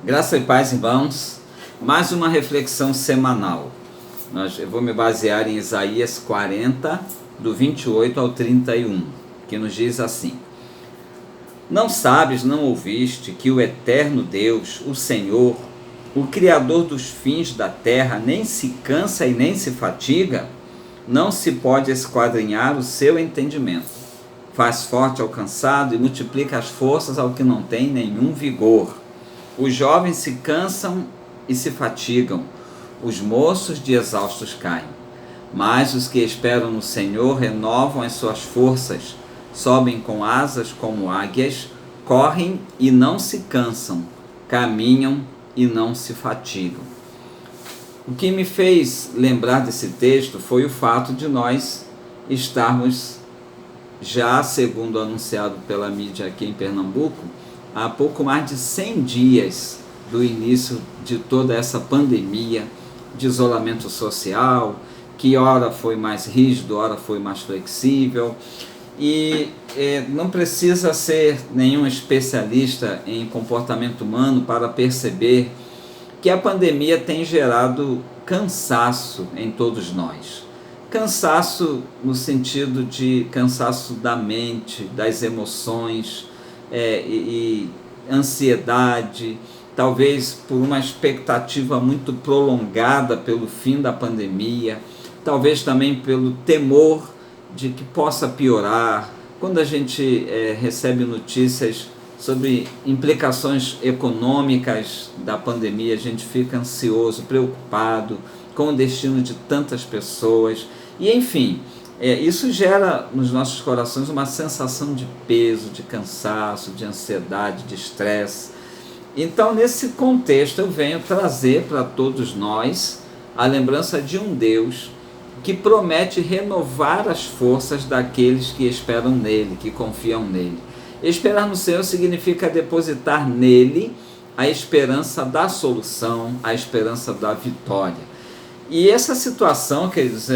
Graça e paz, irmãos. Mais uma reflexão semanal. Eu vou me basear em Isaías 40, do 28 ao 31, que nos diz assim: Não sabes, não ouviste, que o eterno Deus, o Senhor, o Criador dos fins da terra, nem se cansa e nem se fatiga? Não se pode esquadrinhar o seu entendimento. Faz forte ao cansado e multiplica as forças ao que não tem nenhum vigor. Os jovens se cansam e se fatigam, os moços de exaustos caem. Mas os que esperam no Senhor renovam as suas forças, sobem com asas como águias, correm e não se cansam, caminham e não se fatigam. O que me fez lembrar desse texto foi o fato de nós estarmos já, segundo anunciado pela mídia aqui em Pernambuco, há pouco mais de 100 dias do início de toda essa pandemia de isolamento social, que ora foi mais rígido, ora foi mais flexível, e não precisa ser nenhum especialista em comportamento humano para perceber que a pandemia tem gerado cansaço em todos nós. Cansaço no sentido de cansaço da mente, das emoções, e ansiedade, talvez por uma expectativa muito prolongada pelo fim da pandemia, talvez também pelo temor de que possa piorar. Quando a gente recebe notícias sobre implicações econômicas da pandemia, a gente fica ansioso, preocupado com o destino de tantas pessoas, e enfim, isso gera nos nossos corações uma sensação de peso, de cansaço, de ansiedade, de estresse. Então, nesse contexto, eu venho trazer para todos nós a lembrança de um Deus que promete renovar as forças daqueles que esperam nele, que confiam nele. Esperar no Senhor significa depositar nele a esperança da solução, a esperança da vitória. E essa situação, queridos,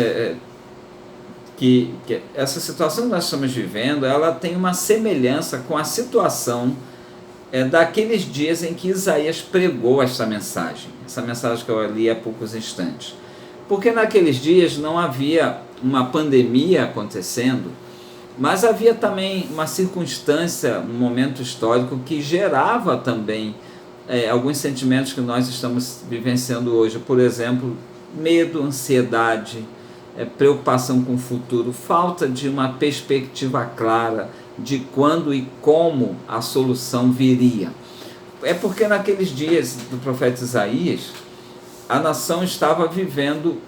essa situação que nós estamos vivendo, ela tem uma semelhança com a situação daqueles dias em que Isaías pregou essa mensagem que eu li há poucos instantes. Porque naqueles dias não havia uma pandemia acontecendo, mas havia também uma circunstância, um momento histórico que gerava também alguns sentimentos que nós estamos vivenciando hoje. Por exemplo, medo, ansiedade, preocupação com o futuro, falta de uma perspectiva clara de quando e como a solução viria. É porque naqueles dias do profeta Isaías, a nação estava vivendo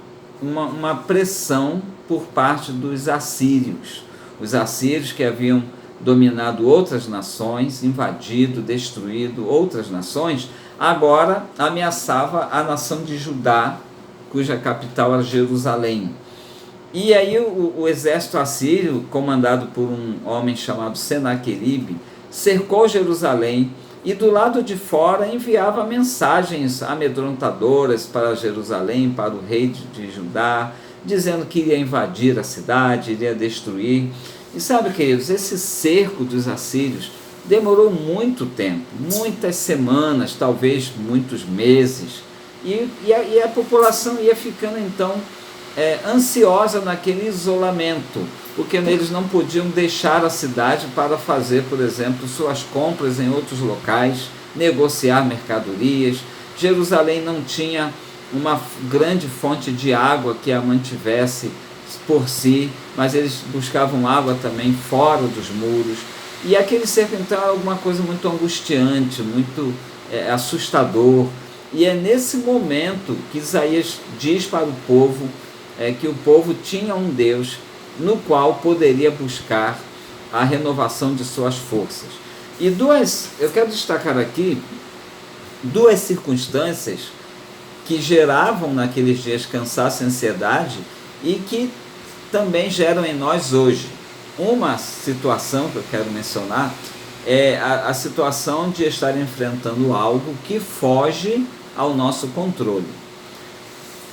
uma pressão por parte dos assírios. Os assírios que haviam dominado outras nações, invadido, destruído outras nações, agora ameaçava a nação de Judá, cuja capital era Jerusalém. E aí o exército assírio, comandado por um homem chamado Senaqueribe, cercou Jerusalém e do lado de fora enviava mensagens amedrontadoras para Jerusalém, para o rei de Judá, dizendo que iria invadir a cidade, iria destruir. E sabe, queridos, esse cerco dos assírios demorou muito tempo, muitas semanas, talvez muitos meses, e a população ia ficando então ansiosa naquele isolamento, porque eles não podiam deixar a cidade para fazer, por exemplo, suas compras em outros locais, negociar mercadorias. Jerusalém não tinha uma grande fonte de água que a mantivesse por si, mas eles buscavam água também fora dos muros. E aquele cerco então era alguma coisa muito angustiante, muito assustador. E é nesse momento que Isaías diz para o povo que o povo tinha um Deus no qual poderia buscar a renovação de suas forças. E eu quero destacar aqui duas circunstâncias que geravam naqueles dias cansaço e ansiedade e que também geram em nós hoje. Uma situação que eu quero mencionar é a situação de estar enfrentando algo que foge ao nosso controle.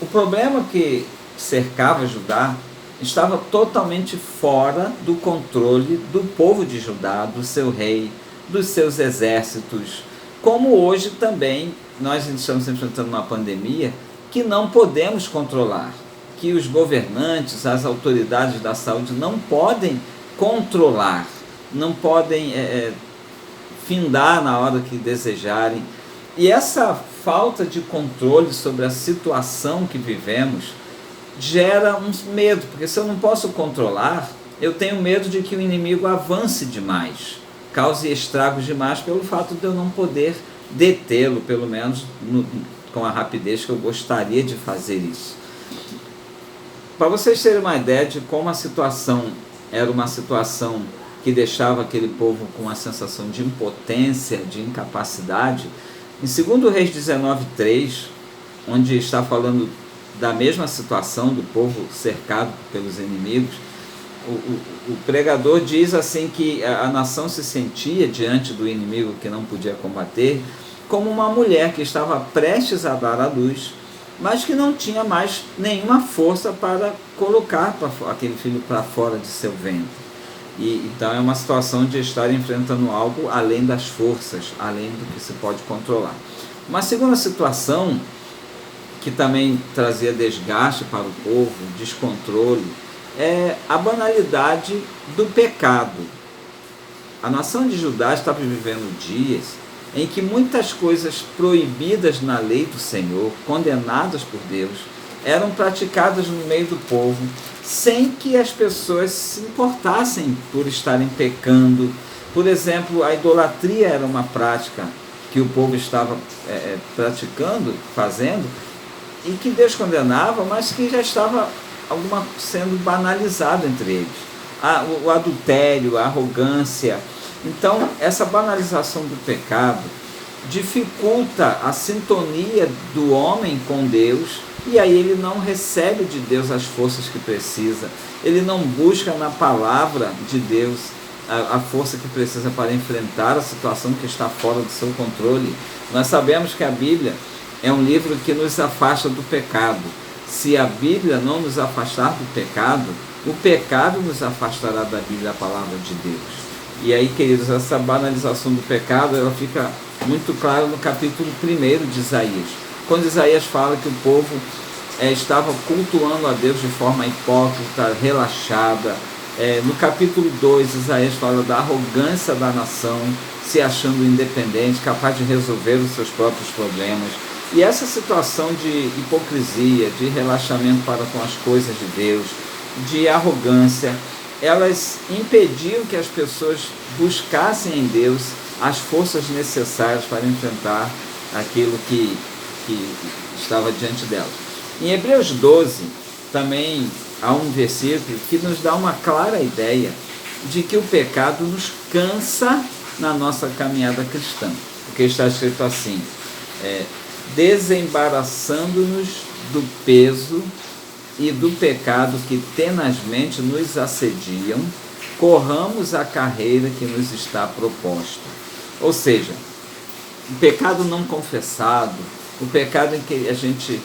O problema que cercava Judá estava totalmente fora do controle do povo de Judá, do seu rei, dos seus exércitos, Como hoje também nós estamos enfrentando uma pandemia que não podemos controlar, que os governantes, as autoridades da saúde não podem controlar, não podem findar na hora que desejarem. E essa falta de controle sobre a situação que vivemos gera um medo, porque se eu não posso controlar, eu tenho medo de que o inimigo avance demais, cause estragos demais pelo fato de eu não poder detê-lo, pelo menos com a rapidez que eu gostaria de fazer isso. Para vocês terem uma ideia de como a situação era uma situação que deixava aquele povo com uma sensação de impotência, de incapacidade, em 2 Reis 19:3, onde está falando da mesma situação do povo cercado pelos inimigos, o pregador diz assim que a nação se sentia diante do inimigo que não podia combater como uma mulher que estava prestes a dar à luz, mas que não tinha mais nenhuma força para colocar aquele filho para fora de seu ventre. Então é uma situação de estar enfrentando algo além das forças, além do que se pode controlar. Uma segunda situação que também trazia desgaste para o povo, descontrole, é a banalidade do pecado. A nação de Judá estava vivendo dias em que muitas coisas proibidas na lei do Senhor, condenadas por Deus, eram praticadas no meio do povo, sem que as pessoas se importassem por estarem pecando. Por exemplo, a idolatria era uma prática que o povo estava praticando, fazendo, e que Deus condenava, mas que já estava sendo banalizado entre eles. O adultério, a arrogância. Então, essa banalização do pecado dificulta a sintonia do homem com Deus, e aí ele não recebe de Deus as forças que precisa, ele não busca na palavra de Deus a força que precisa para enfrentar a situação que está fora do seu controle. Nós sabemos que a Bíblia é um livro que nos afasta do pecado. Se a Bíblia não nos afastar do pecado, o pecado nos afastará da Bíblia, a palavra de Deus. E aí, queridos, essa banalização do pecado, ela fica muito clara no capítulo 1 de Isaías, quando Isaías fala que o povo estava cultuando a Deus de forma hipócrita, relaxada. No capítulo 2, Isaías fala da arrogância da nação, se achando independente, capaz de resolver os seus próprios problemas. E essa situação de hipocrisia, de relaxamento para com as coisas de Deus, de arrogância, elas impediam que as pessoas buscassem em Deus as forças necessárias para enfrentar aquilo que estava diante delas. Em Hebreus 12, também há um versículo que nos dá uma clara ideia de que o pecado nos cansa na nossa caminhada cristã, porque está escrito assim: desembaraçando-nos do peso e do pecado que tenazmente nos assediam, corramos a carreira que nos está proposta. Ou seja, o pecado não confessado, o pecado que a gente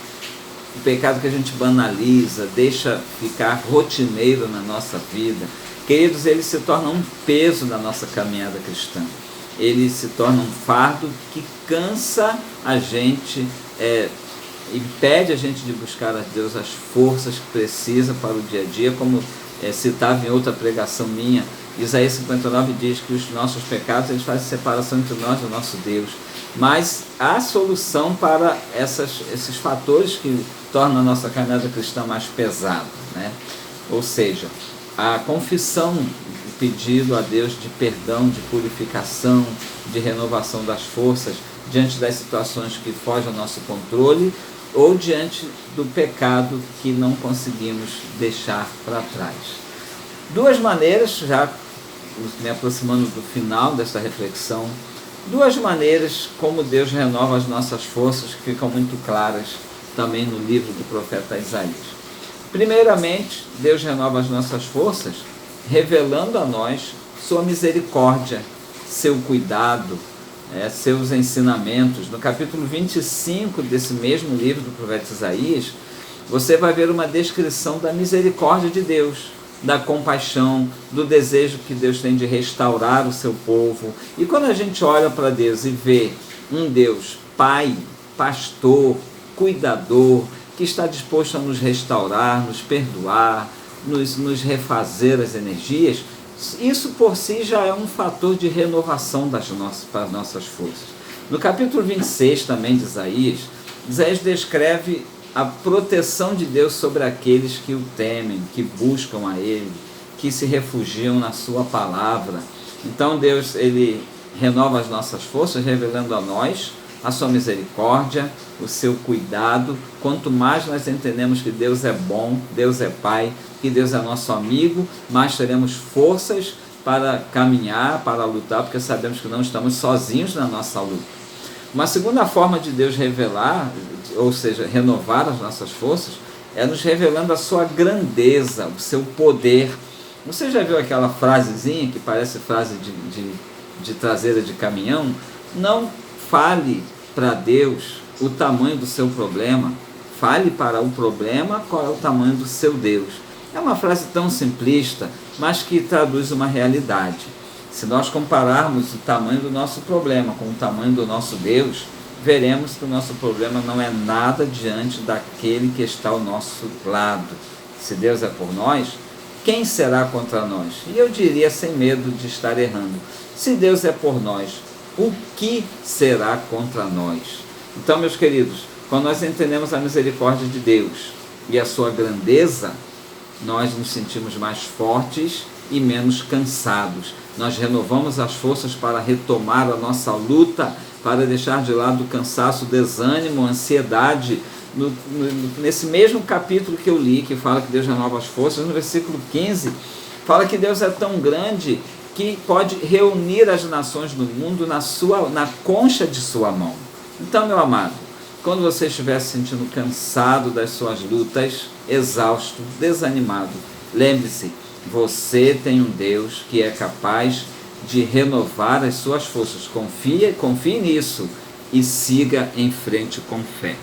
banaliza, deixa ficar rotineiro na nossa vida, queridos, ele se torna um peso na nossa caminhada cristã. Ele se torna um fardo que cansa a gente, impede a gente de buscar a Deus as forças que precisa para o dia a dia, como citava em outra pregação minha. Isaías 59 diz que os nossos pecados eles fazem separação entre nós e o nosso Deus, mas há solução para esses fatores que tornam a nossa caminhada cristã mais pesada, né? Ou seja, a confissão, o pedido a Deus de perdão, de purificação, de renovação das forças diante das situações que fogem ao nosso controle ou diante do pecado que não conseguimos deixar para trás. Duas maneiras, já me aproximando do final desta reflexão, duas maneiras como Deus renova as nossas forças que ficam muito claras também no livro do profeta Isaías. Primeiramente, Deus renova as nossas forças revelando a nós sua misericórdia, seu cuidado, seus ensinamentos. No capítulo 25 desse mesmo livro do profeta Isaías, você vai ver uma descrição da misericórdia de Deus, da compaixão, do desejo que Deus tem de restaurar o seu povo. E quando a gente olha para Deus e vê um Deus Pai, pastor, cuidador, que está disposto a nos restaurar, nos perdoar, nos refazer as energias, isso por si já é um fator de renovação para as nossas forças. No capítulo 26 também de Isaías, Isaías descreve a proteção de Deus sobre aqueles que o temem, que buscam a Ele, que se refugiam na sua palavra. Então Deus, Ele renova as nossas forças, revelando a nós a sua misericórdia, o seu cuidado. Quanto mais nós entendemos que Deus é bom, Deus é Pai, que Deus é nosso amigo, mais teremos forças para caminhar, para lutar, porque sabemos que não estamos sozinhos na nossa luta. Uma segunda forma de Deus revelar, ou seja, renovar as nossas forças, é nos revelando a sua grandeza, o seu poder. Você já viu aquela frasezinha que parece frase de traseira de caminhão? Não fale para Deus o tamanho do seu problema, fale para o problema qual é o tamanho do seu Deus. É uma frase tão simplista, mas que traduz uma realidade. Se nós compararmos o tamanho do nosso problema com o tamanho do nosso Deus, veremos que o nosso problema não é nada diante daquele que está ao nosso lado. Se Deus é por nós, quem será contra nós? E eu diria, sem medo de estar errando, se Deus é por nós, o que será contra nós? Então, meus queridos, quando nós entendemos a misericórdia de Deus e a sua grandeza, nós nos sentimos mais fortes e menos cansados. Nós renovamos as forças para retomar a nossa luta, para deixar de lado o cansaço, o desânimo, a ansiedade. Nesse mesmo capítulo que eu li, que fala que Deus renova as forças, no versículo 15, fala que Deus é tão grande que pode reunir as nações do mundo na concha de sua mão. Então, meu amado, quando você estiver se sentindo cansado das suas lutas, exausto, desanimado, lembre-se, você tem um Deus que é capaz de renovar as suas forças. Confie nisso e siga em frente com fé.